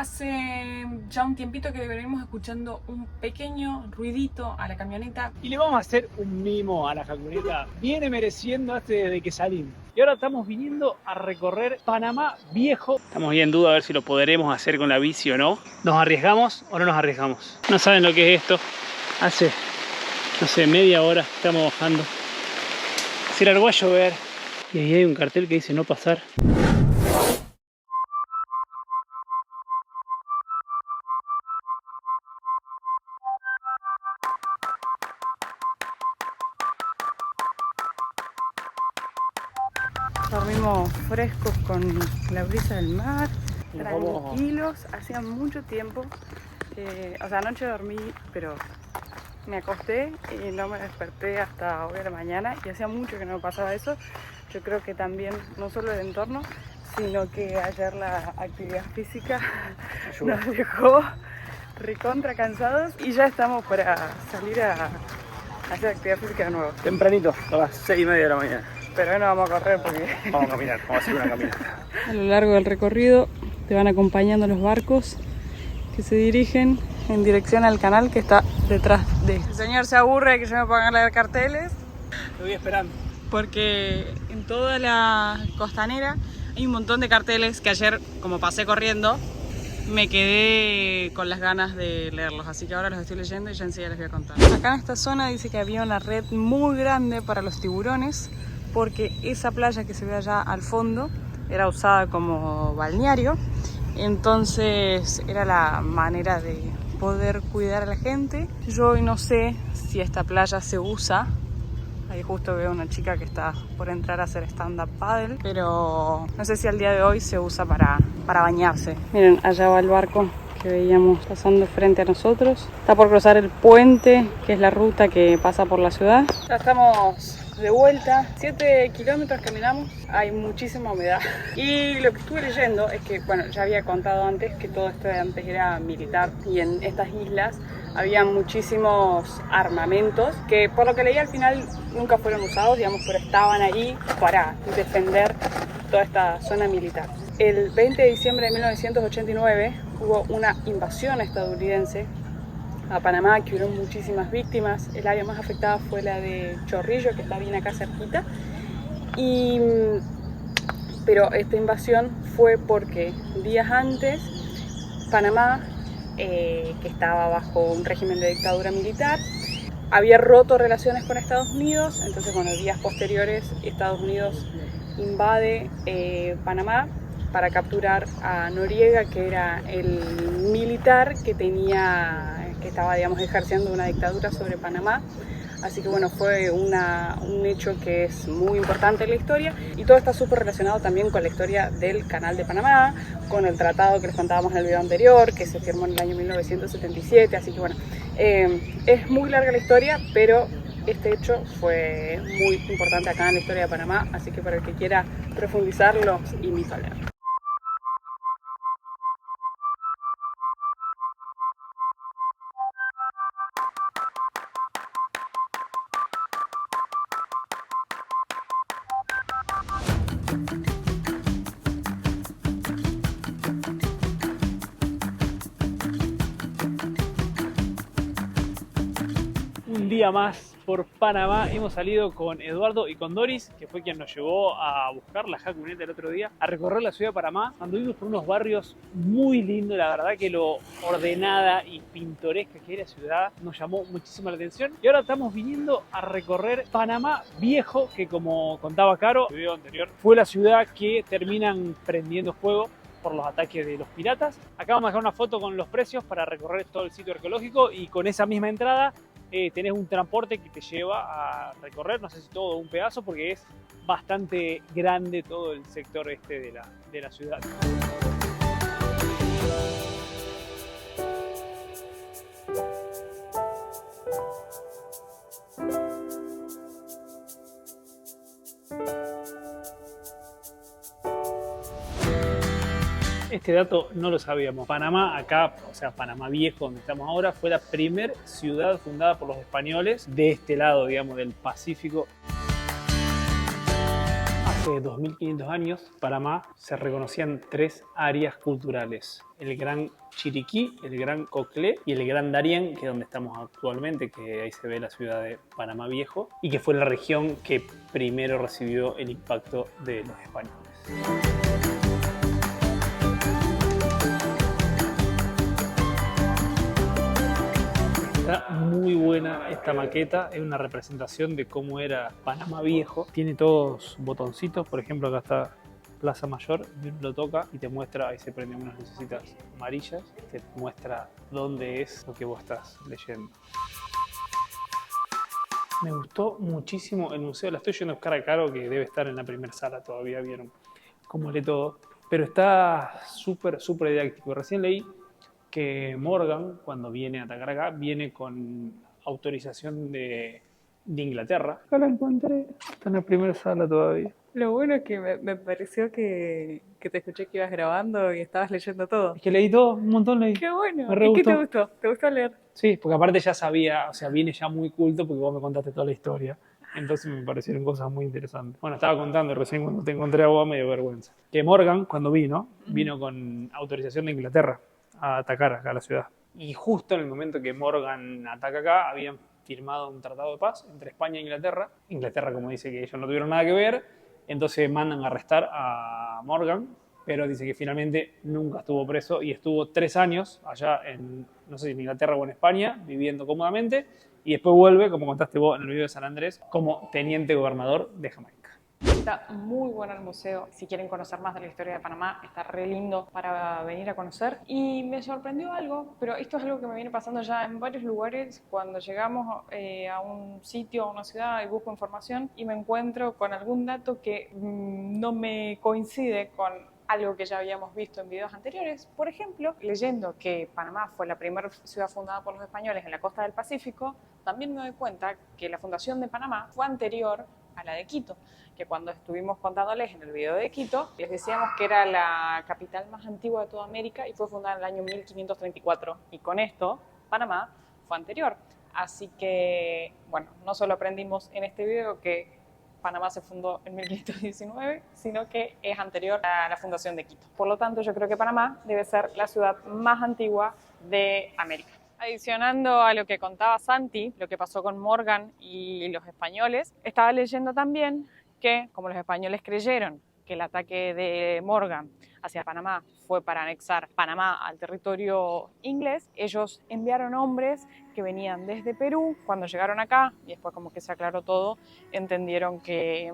Hace ya un tiempito que venimos escuchando un pequeño ruidito a la camioneta. Y le vamos a hacer un mimo a la camioneta. Viene mereciendo desde que salimos. Y ahora estamos viniendo a recorrer Panamá Viejo. Estamos bien en duda a ver si lo podremos hacer con la bici o no. ¿Nos arriesgamos o no nos arriesgamos? No saben lo que es esto. Hace, no sé, media hora estamos bajando. Se largó a llover. Y ahí hay un cartel que dice no pasar. Dormimos frescos con la brisa del mar, tranquilos, hacía mucho tiempo. O sea, anoche dormí, pero me acosté y no me desperté hasta hoy a la mañana y hacía mucho que no me pasaba eso. Yo creo que también, no solo el entorno, sino que ayer la actividad física nos dejó recontra cansados y ya estamos para salir a hacer actividad física de nuevo. Tempranito, a las 6:30 de la mañana. Pero hoy no vamos a correr porque... Vamos a caminar, vamos a hacer una caminata. A lo largo del recorrido te van acompañando los barcos que se dirigen en dirección al canal que está detrás de... El señor se aburre de que yo me ponga a leer carteles. Lo voy esperando. Porque en toda la costanera hay un montón de carteles que ayer, como pasé corriendo, me quedé con las ganas de leerlos. Así que ahora los estoy leyendo y ya enseguida les voy a contar. Acá en esta zona dice que había una red muy grande para los tiburones, porque esa playa que se ve allá al fondo era usada como balneario, entonces era la manera de poder cuidar a la gente. Yo hoy no sé si esta playa se usa, ahí justo veo una chica que está por entrar a hacer stand-up paddle, pero no sé si al día de hoy se usa para bañarse. Miren, allá va el barco que veíamos pasando frente a nosotros. Está por cruzar el puente, que es la ruta que pasa por la ciudad. Ya estamos de vuelta, 7 kilómetros caminamos, hay muchísima humedad. Y lo que estuve leyendo es que, bueno, ya había contado antes que todo esto de antes era militar y en estas islas había muchísimos armamentos que, por lo que leí, al final nunca fueron usados, digamos, pero estaban ahí para defender toda esta zona militar. El 20 de diciembre de 1989 hubo una invasión estadounidense a Panamá, que hubo muchísimas víctimas. El área más afectada fue la de Chorrillo, que está bien acá cerquita. Pero esta invasión fue porque días antes Panamá, que estaba bajo un régimen de dictadura militar, había roto relaciones con Estados Unidos. Entonces, bueno, días posteriores Estados Unidos invade Panamá para capturar a Noriega, que era el militar que estaba, digamos, ejerciendo una dictadura sobre Panamá. Así que bueno, fue un hecho que es muy importante en la historia, y todo está súper relacionado también con la historia del Canal de Panamá, con el tratado que les contábamos en el video anterior, que se firmó en el año 1977. Así que bueno, es muy larga la historia, pero este hecho fue muy importante acá en la historia de Panamá, así que para el que quiera profundizar los invito a leer. Un día más por Panamá. Hemos salido con Eduardo y con Doris, que fue quien nos llevó a buscar la camioneta el otro día, a recorrer la ciudad de Panamá. Anduvimos por unos barrios muy lindos, la verdad que lo ordenada y pintoresca que era la ciudad nos llamó muchísimo la atención. Y ahora estamos viniendo a recorrer Panamá Viejo, que, como contaba Caro en el video anterior, fue la ciudad que terminan prendiendo fuego por los ataques de los piratas. Acá vamos a dejar una foto con los precios para recorrer todo el sitio arqueológico, y con esa misma entrada tenés un transporte que te lleva a recorrer, no sé si todo o un pedazo, porque es bastante grande todo el sector este de la ciudad. Este dato no lo sabíamos. Panamá, acá, o sea, Panamá Viejo, donde estamos ahora, fue la primera ciudad fundada por los españoles de este lado, digamos, del Pacífico. hace 2500 años, Panamá se reconocían 3 áreas culturales: el Gran Chiriquí, el Gran Coclé y el Gran Darién, que es donde estamos actualmente, que ahí se ve la ciudad de Panamá Viejo, y que fue la región que primero recibió el impacto de los españoles. Está muy buena esta maqueta, es una representación de cómo era Panamá Viejo. Tiene todos botoncitos, por ejemplo acá está Plaza Mayor, y uno lo toca y te muestra, ahí se prenden unas lucecitas amarillas, te muestra dónde es lo que vos estás leyendo. Me gustó muchísimo el museo, la estoy yendo a buscar a Caro, que debe estar en la primera sala todavía, vieron cómo lee todo, pero está súper didáctico. Recién leí que Morgan, cuando viene a atacar acá, viene con autorización de Inglaterra. Acá la encontré, está en la primera sala todavía. Lo bueno es que me pareció que te escuché que ibas grabando y estabas leyendo todo. Es que leí todo, un montón leí. ¡Qué bueno! Me re ¿Y qué te gustó. gustó? ¿Te gustó leer? Sí, porque aparte ya sabía, o sea, viene ya muy culto porque vos me contaste toda la historia. Entonces me parecieron cosas muy interesantes. Bueno, estaba contando recién cuando te encontré a vos, me dio vergüenza. Que Morgan, cuando vino con autorización de Inglaterra a atacar acá a la ciudad. Y justo en el momento que Morgan ataca acá, habían firmado un tratado de paz entre España e Inglaterra. Inglaterra, como dice que ellos no tuvieron nada que ver, entonces mandan a arrestar a Morgan, pero dice que finalmente nunca estuvo preso y estuvo 3 años allá en, no sé si en Inglaterra o en España, viviendo cómodamente, y después vuelve, como contaste vos en el video de San Andrés, como teniente gobernador de Jamaica. Está muy bueno el museo. Si quieren conocer más de la historia de Panamá, está re lindo para venir a conocer. Y me sorprendió algo, pero esto es algo que me viene pasando ya en varios lugares. Cuando llegamos a un sitio, a una ciudad y busco información y me encuentro con algún dato que no me coincide con algo que ya habíamos visto en videos anteriores. Por ejemplo, leyendo que Panamá fue la primera ciudad fundada por los españoles en la costa del Pacífico, también me doy cuenta que la fundación de Panamá fue anterior a la de Quito, que cuando estuvimos contándoles en el video de Quito, les decíamos que era la capital más antigua de toda América y fue fundada en el año 1534. Y con esto, Panamá fue anterior. Así que, bueno, no solo aprendimos en este video que Panamá se fundó en 1519, sino que es anterior a la fundación de Quito. Por lo tanto, yo creo que Panamá debe ser la ciudad más antigua de América. Adicionando a lo que contaba Santi, lo que pasó con Morgan y los españoles, estaba leyendo también que, como los españoles creyeron que el ataque de Morgan hacia Panamá fue para anexar Panamá al territorio inglés, ellos enviaron hombres que venían desde Perú. Cuando llegaron acá, y después como que se aclaró todo, entendieron que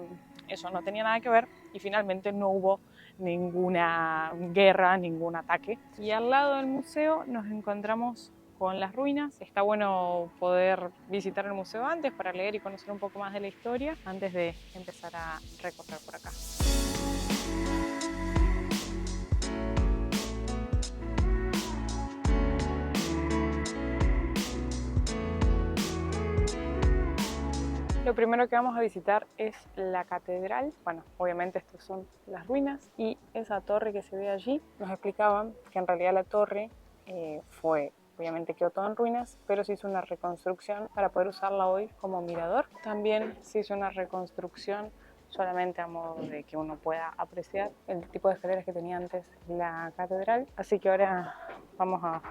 eso no tenía nada que ver y finalmente no hubo ninguna guerra, ningún ataque. Y al lado del museo nos encontramos con las ruinas. Está bueno poder visitar el museo antes para leer y conocer un poco más de la historia antes de empezar a recorrer por acá. Lo primero que vamos a visitar es la catedral. Bueno, obviamente estas son las ruinas y esa torre que se ve allí. Nos explicaban que en realidad la torre obviamente quedó todo en ruinas, pero se hizo una reconstrucción para poder usarla hoy como mirador. También se hizo una reconstrucción solamente a modo de que uno pueda apreciar el tipo de escaleras que tenía antes la catedral. Así que ahora vamos a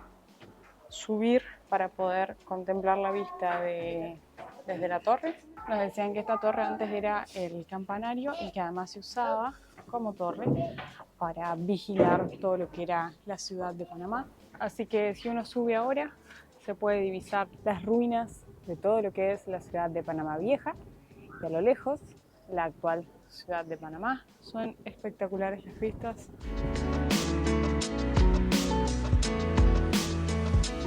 subir para poder contemplar la vista desde la torre. Nos decían que esta torre antes era el campanario y que además se usaba como torre para vigilar todo lo que era la ciudad de Panamá. Así que si uno sube ahora, se puede divisar las ruinas de todo lo que es la ciudad de Panamá Vieja y a lo lejos la actual ciudad de Panamá. Son espectaculares las vistas.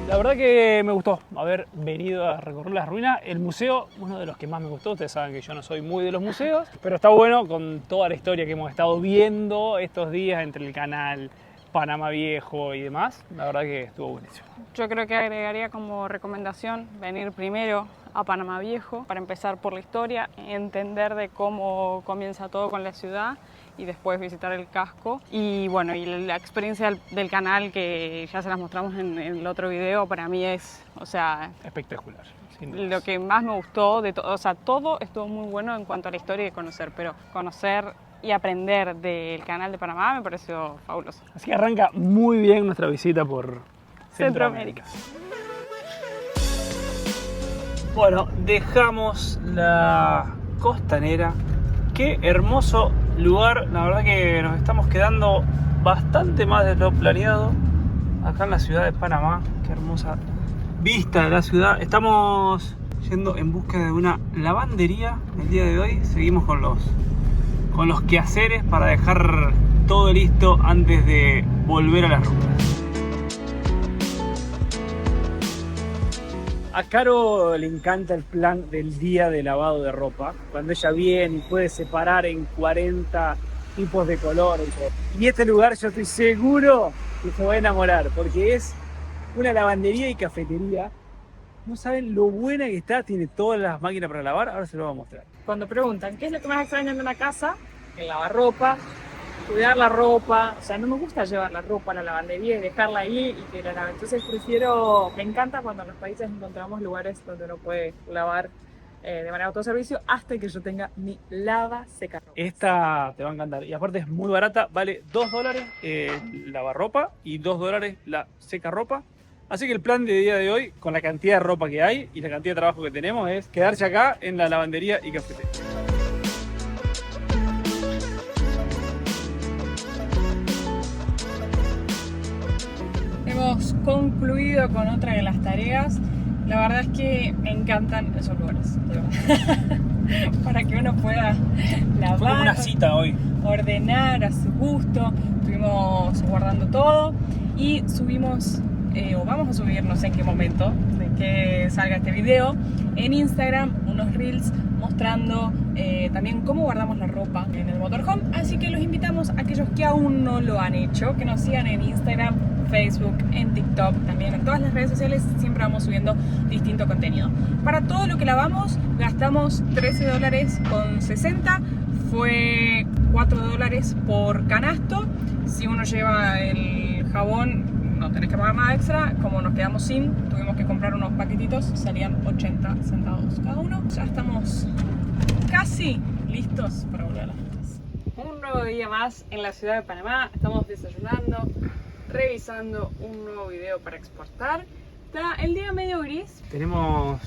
La verdad que me gustó haber venido a recorrer las ruinas. El museo, uno de los que más me gustó. Ustedes saben que yo no soy muy de los museos, pero está bueno con toda la historia que hemos estado viendo estos días entre el canal Panamá Viejo y demás. La verdad que estuvo buenísimo. Yo creo que agregaría como recomendación venir primero a Panamá Viejo para empezar por la historia, entender de cómo comienza todo con la ciudad y después visitar el casco. Y bueno, y la experiencia del canal que ya se las mostramos en el otro video, para mí es, o sea, espectacular. Lo que más me gustó de todo, o sea, todo estuvo muy bueno en cuanto a la historia y conocer, pero conocer y aprender del canal de Panamá me pareció fabuloso. Así que arranca muy bien nuestra visita por Centroamérica. Bueno, dejamos la costanera. Qué hermoso lugar. La verdad que nos estamos quedando bastante más de lo planeado acá en la ciudad de Panamá. Qué hermosa vista de la ciudad. Estamos yendo en busca de una lavandería el día de hoy. Seguimos con los quehaceres para dejar todo listo antes de volver a las rutas. A Caro le encanta el plan del día de lavado de ropa, cuando ella viene y puede separar en 40 tipos de colores. Y este lugar yo estoy seguro que se va a enamorar, porque es una lavandería y cafetería. No saben lo buena que está, tiene todas las máquinas para lavar, ahora se lo voy a mostrar. Cuando preguntan qué es lo que más extrañan de una casa, el lavarropa, cuidar la ropa, o sea, no me gusta llevar la ropa a la lavandería y dejarla ahí y que la lave. Entonces me encanta cuando en los países encontramos lugares donde uno puede lavar de manera autoservicio hasta que yo tenga mi lava seca ropa. Esta te va a encantar y aparte es muy barata, vale $2 lavarropa y $2 la seca ropa. Así que el plan de día de hoy, con la cantidad de ropa que hay y la cantidad de trabajo que tenemos, es quedarse acá en la lavandería y cafetería. Hemos concluido con otra de las tareas. La verdad es que me encantan esos lugares, para que uno pueda lavar. Fue como una cita hoy. Ordenar a su gusto. Estuvimos guardando todo y subimos, o vamos a subir, no sé en qué momento de que salga este video, en Instagram unos reels mostrando también cómo guardamos la ropa en el motorhome. Así que los invitamos a aquellos que aún no lo han hecho, que nos sigan en Instagram, Facebook, en TikTok, también en todas las redes sociales. Siempre vamos subiendo distinto contenido. Para todo lo que lavamos gastamos $13.60, fue $4 por canasto. Si uno lleva el jabón no tenés que pagar nada extra. Como nos quedamos sin, tuvimos que comprar unos paquetitos, salían 80 centavos cada uno. Ya estamos casi listos para volver a las rutas. Un nuevo día más en la ciudad de Panamá. Estamos desayunando, revisando un nuevo video para exportar. Está el día medio gris. Tenemos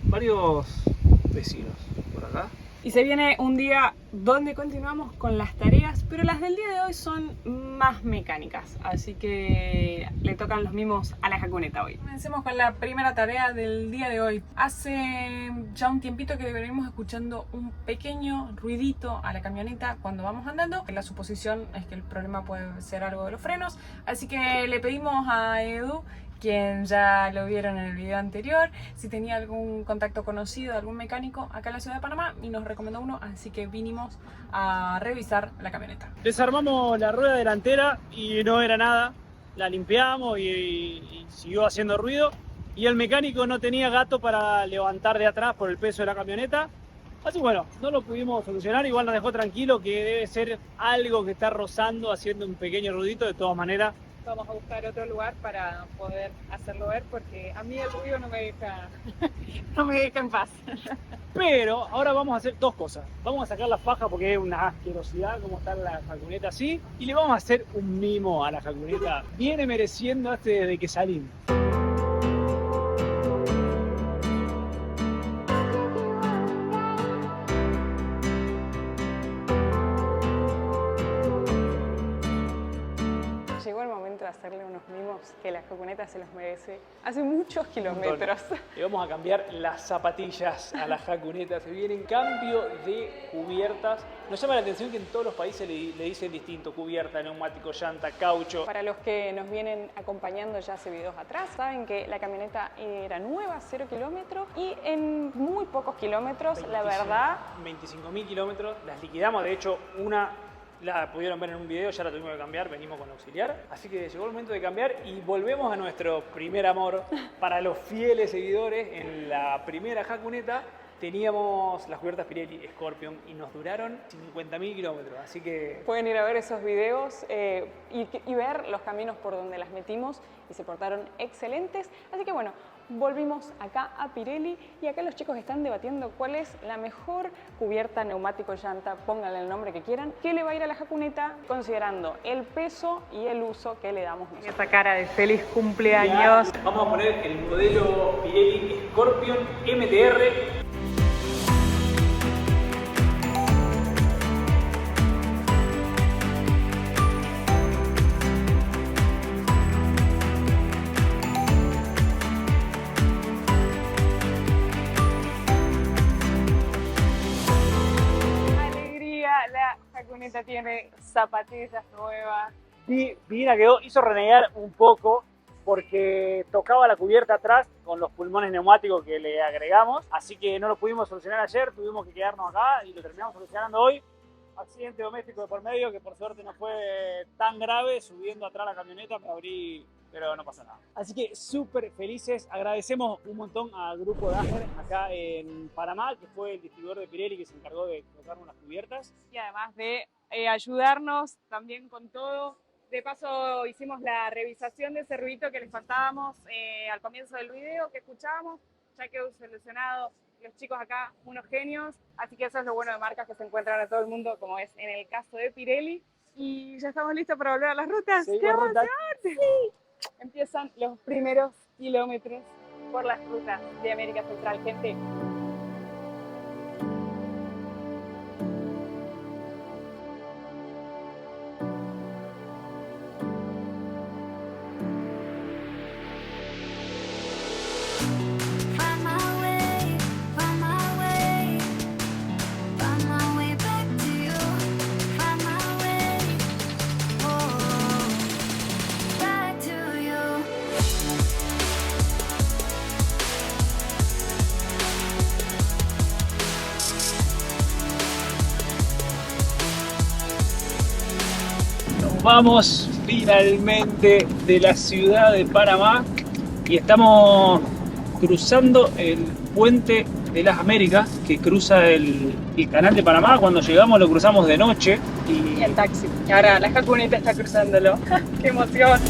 varios vecinos por acá. Y se viene un día donde continuamos con las tareas, pero las del día de hoy son más mecánicas, así que le tocan los mimos a la jacuneta hoy. Comencemos con la primera tarea del día de hoy. Hace ya un tiempito que venimos escuchando un pequeño ruidito a la camioneta cuando vamos andando. La suposición es que el problema puede ser algo de los frenos, así que le pedimos a Edu, quien ya lo vieron en el video anterior, si tenía algún contacto conocido de algún mecánico acá en la ciudad de Panamá, y nos recomendó uno, así que vinimos a revisar la camioneta. Desarmamos la rueda delantera y no era nada, la limpiamos y siguió haciendo ruido, y el mecánico no tenía gato para levantar de atrás por el peso de la camioneta, así bueno, no lo pudimos solucionar. Igual nos dejó tranquilo que debe ser algo que está rozando, haciendo un pequeño ruidito. De todas maneras vamos a buscar otro lugar para poder hacerlo ver, porque a mí el ruido no me deja, no me deja en paz. Pero ahora vamos a hacer dos cosas. Vamos a sacar la faja porque es una asquerosidad como está la jacuneta así, y le vamos a hacer un mimo a la jacuneta. Viene mereciendo desde que salimos. Hacerle unos mimos que la jacuneta se los merece hace muchos kilómetros. Le vamos a cambiar las zapatillas a la jacuneta. Se viene en cambio de cubiertas. Nos llama la atención que en todos los países le dicen distinto: cubierta, neumático, llanta, caucho. Para los que nos vienen acompañando ya hace videos atrás, saben que la camioneta era nueva, 0 kilómetros, y en muy pocos kilómetros, la verdad... 25.000 kilómetros, las liquidamos. De hecho, una la pudieron ver en un video, ya la tuvimos que cambiar, venimos con auxiliar. Así que llegó el momento de cambiar y volvemos a nuestro primer amor. Para los fieles seguidores, en la primera jacuneta Teníamos las cubiertas Pirelli Scorpion y nos duraron 50.000 kilómetros, así que... Pueden ir a ver esos videos y ver los caminos por donde las metimos y se portaron excelentes. Así que bueno, volvimos acá a Pirelli y acá los chicos están debatiendo cuál es la mejor cubierta neumático llanta, pónganle el nombre que quieran, que le va a ir a la Jacuneta considerando el peso y el uso que le damos nosotros. Esta cara de feliz cumpleaños. Ya, vamos a poner el modelo Pirelli Scorpion MTR. Tiene zapatillas nuevas. Y Pina quedó, hizo renegar un poco porque tocaba la cubierta atrás con los pulmones neumáticos que le agregamos, así que no lo pudimos solucionar ayer, tuvimos que quedarnos acá y lo terminamos solucionando hoy. Accidente doméstico de por medio que por suerte no fue tan grave, subiendo atrás la camioneta me abrí, pero no pasa nada. Así que súper felices, agradecemos un montón al grupo Daher acá en Panamá, que fue el distribuidor de Pirelli que se encargó de colocarnos las cubiertas. Y además de ayudarnos también con todo. De paso hicimos la revisación de ese ruidito que les contábamos al comienzo del video que escuchábamos, ya quedó solucionado. Los chicos acá, unos genios, así que eso es lo bueno de marcas que se encuentran a todo el mundo, como es en el caso de Pirelli. Y ya estamos listos para volver a las rutas. ¡Qué emoción! Sí. Empiezan los primeros kilómetros por las rutas de América Central, gente. Vamos finalmente de la ciudad de Panamá y estamos cruzando el puente de las Américas que cruza el canal de Panamá. Cuando llegamos lo cruzamos de noche y en taxi. Y ahora la Jacuneta está cruzándolo. ¡Qué emoción!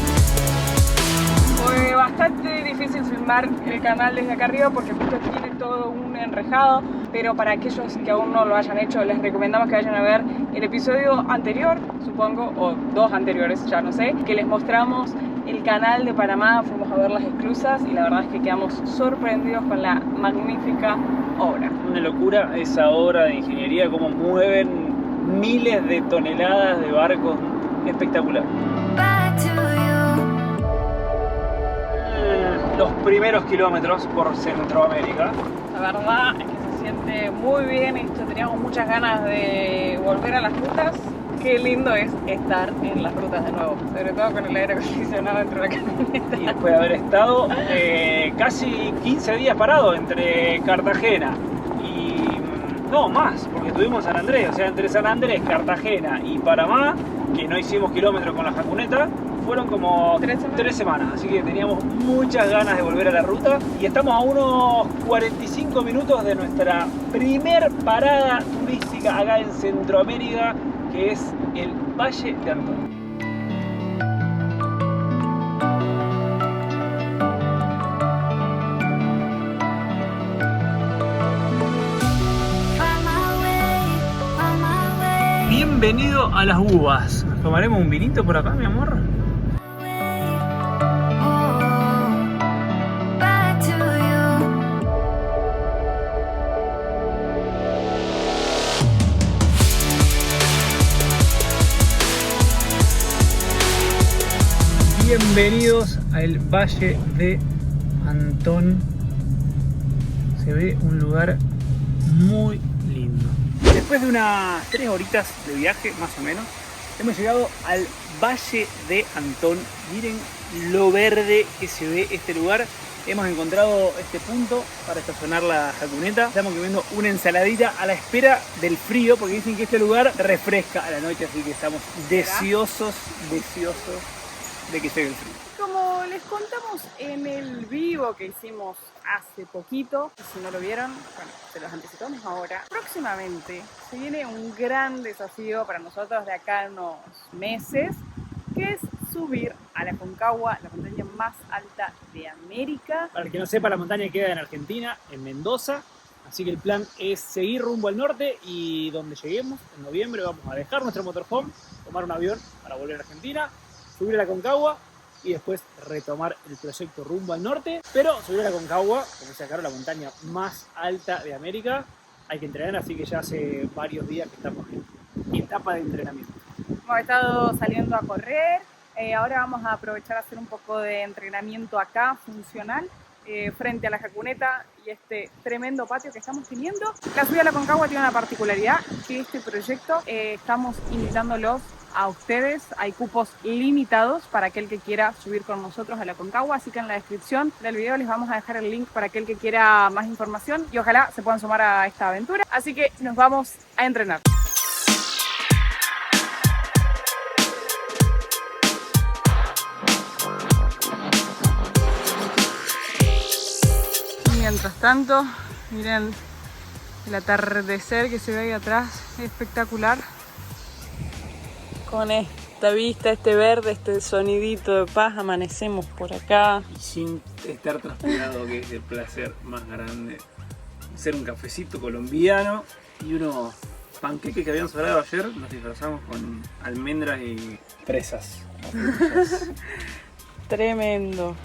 Fue bastante difícil filmar el canal desde acá arriba porque justo tiene todo un enrejado, pero para aquellos que aún no lo hayan hecho les recomendamos que vayan a ver el episodio anterior, supongo, o dos anteriores, ya no sé, que les mostramos el canal de Panamá, fuimos a ver las esclusas y la verdad es que quedamos sorprendidos con la magnífica obra. Una locura esa obra de ingeniería, cómo mueven miles de toneladas de barcos, espectacular. Los primeros kilómetros por Centroamérica. La verdad es que se siente muy bien esto, teníamos muchas ganas de volver a las rutas. Qué lindo es estar en las rutas de nuevo, sobre todo con el aire acondicionado dentro de la camioneta. Y después de haber estado casi 15 días parado entre Cartagena y... no, más, porque estuvimos en San Andrés, o sea, entre San Andrés, Cartagena y Panamá, que no hicimos kilómetros con la Jacuneta, fueron como 3 semanas, así que teníamos muchas ganas de volver a la ruta y estamos a unos 45 minutos de nuestra primer parada turística acá en Centroamérica, que es el Valle de Antón. Bienvenido a las uvas. ¿Tomaremos un vinito por acá, mi amor? Bienvenidos al Valle de Antón. Se ve un lugar muy lindo. Después de unas 3 horitas de viaje, más o menos, hemos llegado al Valle de Antón. Miren lo verde que se ve este lugar. Hemos encontrado este punto para estacionar la Jacuneta. Estamos comiendo una ensaladita a la espera del frío, porque dicen que este lugar refresca a la noche, así que estamos deseosos de que llegue el frío. Como les les contamos en el vivo que hicimos hace poquito, y si no lo vieron, bueno, se los anticipamos ahora. Próximamente se viene un gran desafío para nosotros de acá a unos meses, que es subir a la Aconcagua, la montaña más alta de América. Para el que no sepa, la montaña queda en Argentina, en Mendoza. Así que el plan es seguir rumbo al norte y donde lleguemos, en noviembre, vamos a dejar nuestro motorhome, tomar un avión para volver a Argentina, subir a la Aconcagua y después retomar el proyecto rumbo al norte. Pero subir a la Aconcagua, como decía Caro, la montaña más alta de América, hay que entrenar, así que ya hace varios días que estamos en etapa de entrenamiento. Hemos estado saliendo a correr, ahora vamos a aprovechar a hacer un poco de entrenamiento acá, funcional, frente a la Jacuneta y este tremendo patio que estamos teniendo. La subida a la Aconcagua tiene una particularidad, que este proyecto estamos invitándolos a ustedes. Hay cupos limitados para aquel que quiera subir con nosotros a la Aconcagua, así que en la descripción del video les vamos a dejar el link para aquel que quiera más información y ojalá se puedan sumar a esta aventura. Así que nos vamos a entrenar. Mientras tanto, miren el atardecer que se ve ahí atrás, espectacular. Con esta vista, este verde, este sonidito de paz, amanecemos por acá. Y sin estar transpirado, que es el placer más grande. Hacer un cafecito colombiano y unos panqueques que habían sobrado ayer, los disfrazamos con almendras y fresas. Tremendo.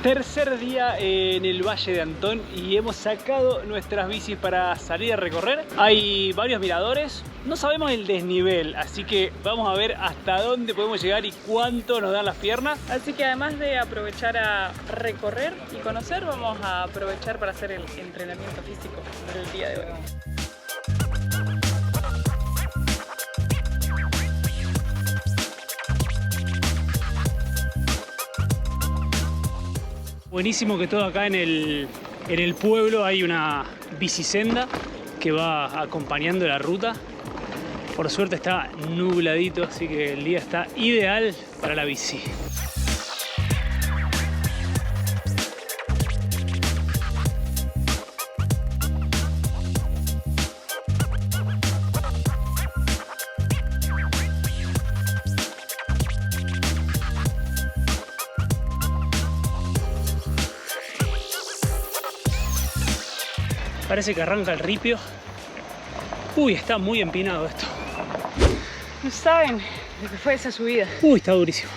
Tercer día en el Valle de Antón y hemos sacado nuestras bicis para salir a recorrer. Hay varios miradores, no sabemos el desnivel, así que vamos a ver hasta dónde podemos llegar y cuánto nos dan las piernas. Así que además de aprovechar a recorrer y conocer, vamos a aprovechar para hacer el entrenamiento físico del día de hoy. Buenísimo que todo acá en el pueblo hay una bicisenda que va acompañando la ruta. Por suerte está nubladito, así que el día está ideal para la bici. Parece que arranca el ripio. Uy, está muy empinado esto. No saben lo que fue esa subida. Uy, está durísimo.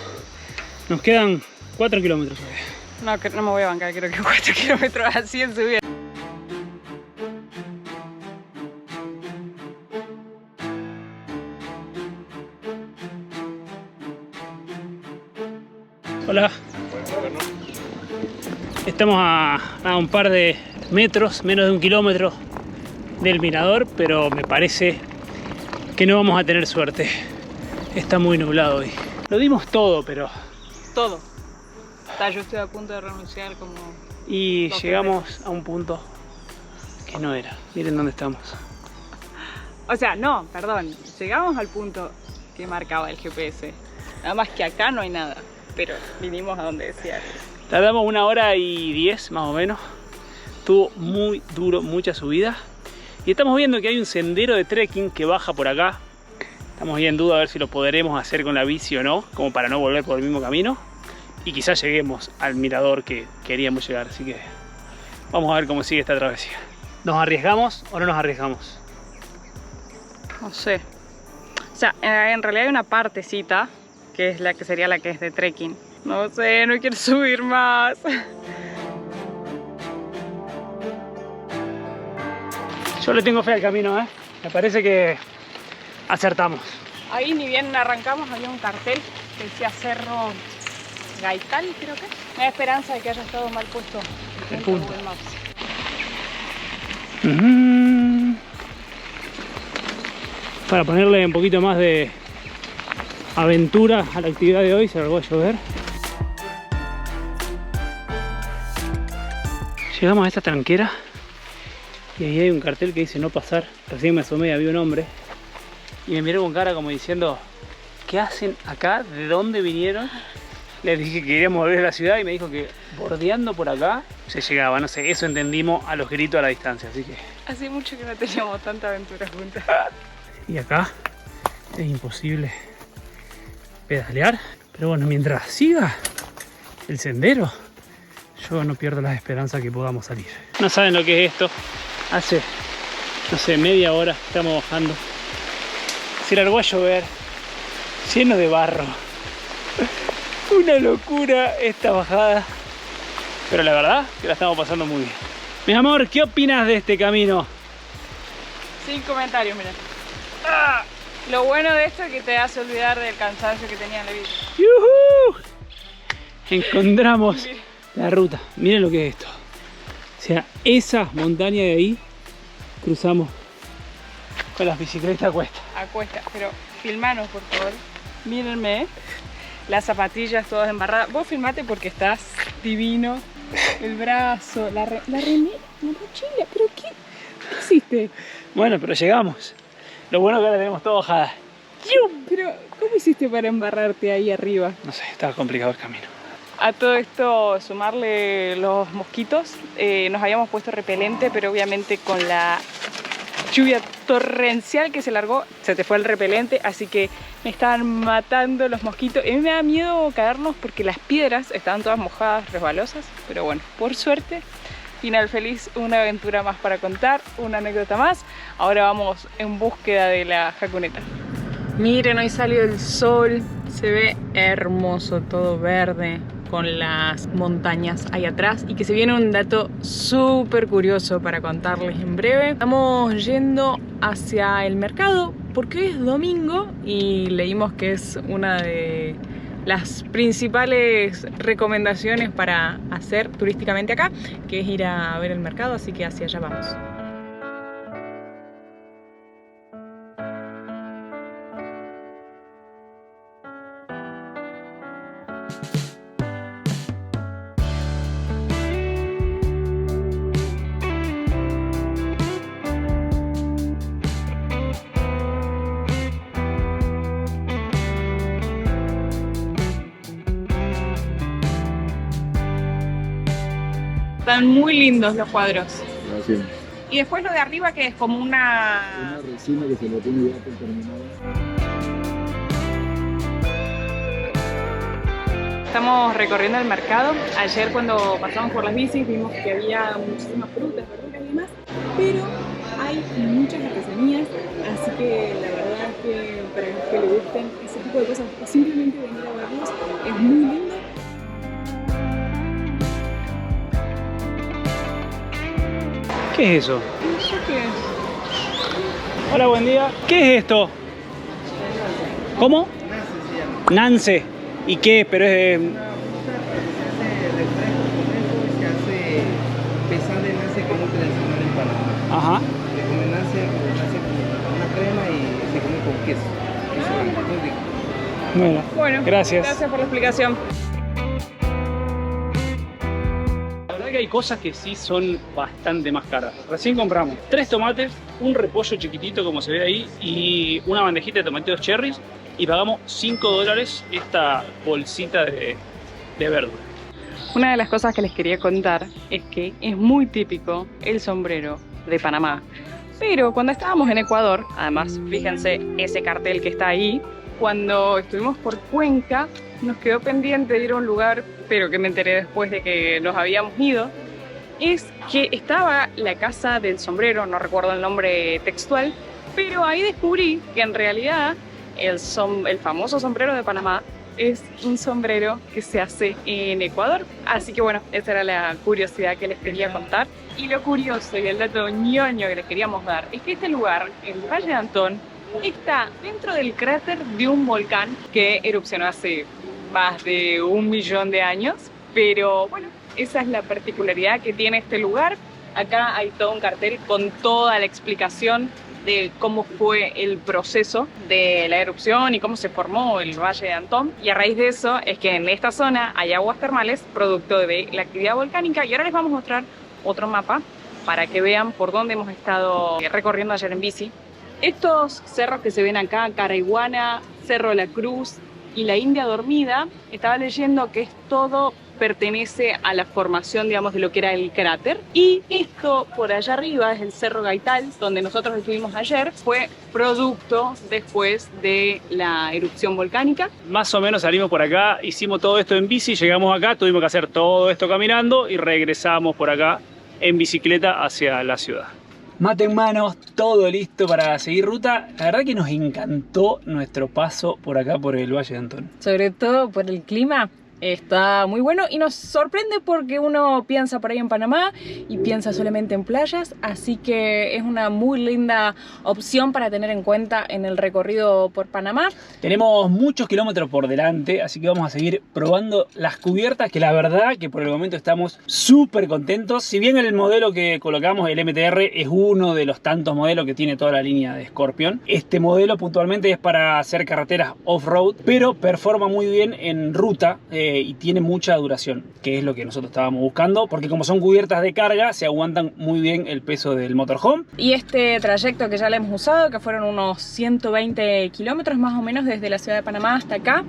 Nos quedan 4 kilómetros. No me voy a bancar, creo que 4 kilómetros así en subida. Hola. Estamos a un par de metros, menos de 1 kilómetro del mirador, pero me parece que no vamos a tener suerte. Está muy nublado hoy. Lo dimos todo, pero... Todo. Yo estoy a punto de renunciar como... Y llegamos a un punto que no era. Miren dónde estamos. O sea, no, perdón. Llegamos al punto que marcaba el GPS. Nada más que acá no hay nada, pero vinimos a donde decía. Tardamos 1 hora y 10 más o menos. Estuvo muy duro, mucha subida. Y estamos viendo que hay un sendero de trekking que baja por acá. Estamos ahí en duda a ver si lo podremos hacer con la bici o no, como para no volver por el mismo camino. Y quizás lleguemos al mirador que queríamos llegar, así que vamos a ver cómo sigue esta travesía. ¿Nos arriesgamos o no nos arriesgamos? No sé. O sea, en realidad hay una partecita que es la que sería la que es de trekking. No sé, no quiero subir más. Yo le tengo fe al camino, ¿eh? Me parece que acertamos. Ahí ni bien arrancamos, había un cartel que decía Cerro Gaital, creo que. Me da esperanza de que haya estado mal puesto el punto de Google Maps. Para ponerle un poquito más de aventura a la actividad de hoy, se largó a llover. Llegamos a esta tranquera y ahí hay un cartel que dice no pasar. Recién me asomé y había un hombre y me miró con cara como diciendo: ¿qué hacen acá? ¿De dónde vinieron? Les dije que queríamos volver a la ciudad y me dijo que bordeando por acá se llegaba. No sé, eso entendimos a los gritos a la distancia, así que... Hace mucho que no teníamos tanta aventura juntas. Y acá es imposible pedalear. Pero bueno, mientras siga el sendero, yo no pierdo las esperanzas que podamos salir. No saben lo que es esto. Hace, no sé, media hora estamos bajando. Se largó a llover, lleno de barro. Una locura esta bajada. Pero la verdad que la estamos pasando muy bien. Mi amor, ¿qué opinas de este camino? Sin comentarios, mira. Lo bueno de esto es que te hace olvidar del cansancio que tenía en la vida. ¡Yuhu! Encontramos la ruta. Miren lo que es esto. O sea, esa montaña de ahí cruzamos con las bicicletas a cuesta. A cuesta, pero filmanos por favor. Mírenme, las zapatillas todas embarradas. Vos filmate porque estás divino. El brazo, la remera, la mochila. ¿Pero qué hiciste? Bueno, pero llegamos. Lo bueno es que ahora tenemos todo bajada. Pero, ¿cómo hiciste para embarrarte ahí arriba? No sé, estaba complicado el camino. A todo esto, sumarle los mosquitos. Nos habíamos puesto repelente, pero obviamente con la lluvia torrencial que se largó, se te fue el repelente, así que me estaban matando los mosquitos. Y a mí me da miedo caernos porque las piedras estaban todas mojadas, resbalosas, pero bueno, por suerte, final feliz, una aventura más para contar, una anécdota más. Ahora vamos en búsqueda de la jacuneta. Miren, hoy salió el sol, se ve hermoso, todo verde, con las montañas ahí atrás, y que se viene un dato súper curioso para contarles en breve. Estamos yendo hacia el mercado porque es domingo y leímos que es una de las principales recomendaciones para hacer turísticamente acá, que es ir a ver el mercado, así que hacia allá vamos. Están muy lindos los cuadros. Gracias. Y después lo de arriba, que es como Una resina que se lo tiene ya terminada. Estamos recorriendo el mercado. Ayer cuando pasamos por las bicis vimos que había muchísimas frutas, verduras y demás, pero hay muchas artesanías, así que la verdad es que para los que les gusten ese tipo de cosas o simplemente venir a verlos es muy lindo. ¿Qué es eso? ¿Eso qué es? Hola, buen día. ¿Qué es esto? ¿Cómo? Nance. ¿Y qué? Pero es... Se hace refresco con eso y se hace pesar de nance como tradicional en Panamá. Ajá. Se come nance con una crema y se come con queso. Eso es muy rico. Bueno, gracias. Gracias por la explicación. La verdad que hay cosas que sí son bastante más caras. Recién compramos 3 tomates, un repollo chiquitito como se ve ahí y una bandejita de tomateos cherries y pagamos $5 esta bolsita de verdura. Una de las cosas que les quería contar es que es muy típico el sombrero de Panamá. Pero cuando estábamos en Ecuador, además fíjense ese cartel que está ahí, cuando estuvimos por Cuenca nos quedó pendiente de ir a un lugar, pero que me enteré después de que nos habíamos ido, es que estaba la casa del sombrero, no recuerdo el nombre textual, pero ahí descubrí que en realidad el famoso sombrero de Panamá es un sombrero que se hace en Ecuador. Así que bueno, esa era la curiosidad que les quería contar. Y lo curioso y el dato ñoño que les queríamos dar es que este lugar, el Valle de Antón, está dentro del cráter de un volcán que erupcionó hace más de 1 millón de años. Pero bueno, esa es la particularidad que tiene este lugar. Acá hay todo un cartel con toda la explicación de cómo fue el proceso de la erupción y cómo se formó el Valle de Antón. Y a raíz de eso es que en esta zona hay aguas termales producto de la actividad volcánica. Y ahora les vamos a mostrar otro mapa para que vean por dónde hemos estado recorriendo ayer en bici. Estos cerros que se ven acá, Caraiguana, Cerro La Cruz, y la India dormida, estaba leyendo que todo pertenece a la formación, digamos, de lo que era el cráter. Y esto por allá arriba es el Cerro Gaital, donde nosotros estuvimos ayer, fue producto después de la erupción volcánica. Más o menos salimos por acá, hicimos todo esto en bici, llegamos acá, tuvimos que hacer todo esto caminando y regresamos por acá en bicicleta hacia la ciudad. Mate en manos, todo listo para seguir ruta. La verdad que nos encantó nuestro paso por acá por el Valle de Antón. Sobre todo por el clima. Está muy bueno y nos sorprende porque uno piensa por ahí en Panamá y piensa solamente en playas, así que es una muy linda opción para tener en cuenta en el recorrido por Panamá. Tenemos muchos kilómetros por delante, así que vamos a seguir probando las cubiertas, que la verdad que por el momento estamos súper contentos. Si bien el modelo que colocamos, el MTR, es uno de los tantos modelos que tiene toda la línea de Scorpion, este modelo puntualmente es para hacer carreteras off-road, pero performa muy bien en ruta, y tiene mucha duración, que es lo que nosotros estábamos buscando, porque como son cubiertas de carga se aguantan muy bien el peso del motorhome. Y este trayecto que ya le hemos usado, que fueron unos 120 kilómetros más o menos desde la ciudad de Panamá hasta acá,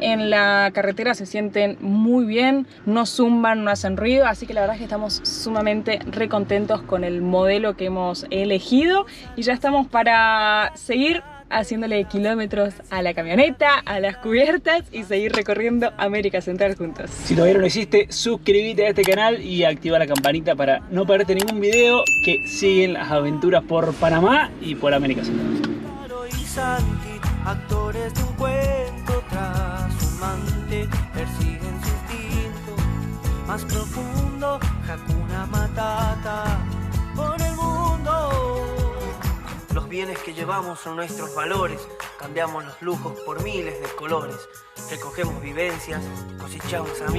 en la carretera se sienten muy bien, no zumban, no hacen ruido, así que la verdad es que estamos sumamente recontentos con el modelo que hemos elegido y ya estamos para seguir haciéndole kilómetros a la camioneta, a las cubiertas y seguir recorriendo América Central juntos. Si todavía no lo hiciste, suscríbete a este canal y activa la campanita para no perderte ningún video, que siguen las aventuras por Panamá y por América Central. Actores de un cuento trashumante persiguen su instinto más profundo, Hakuna Matata por el mundo. Los bienes que llevamos son nuestros valores, cambiamos los lujos por miles de colores, recogemos vivencias, cosechamos amigos.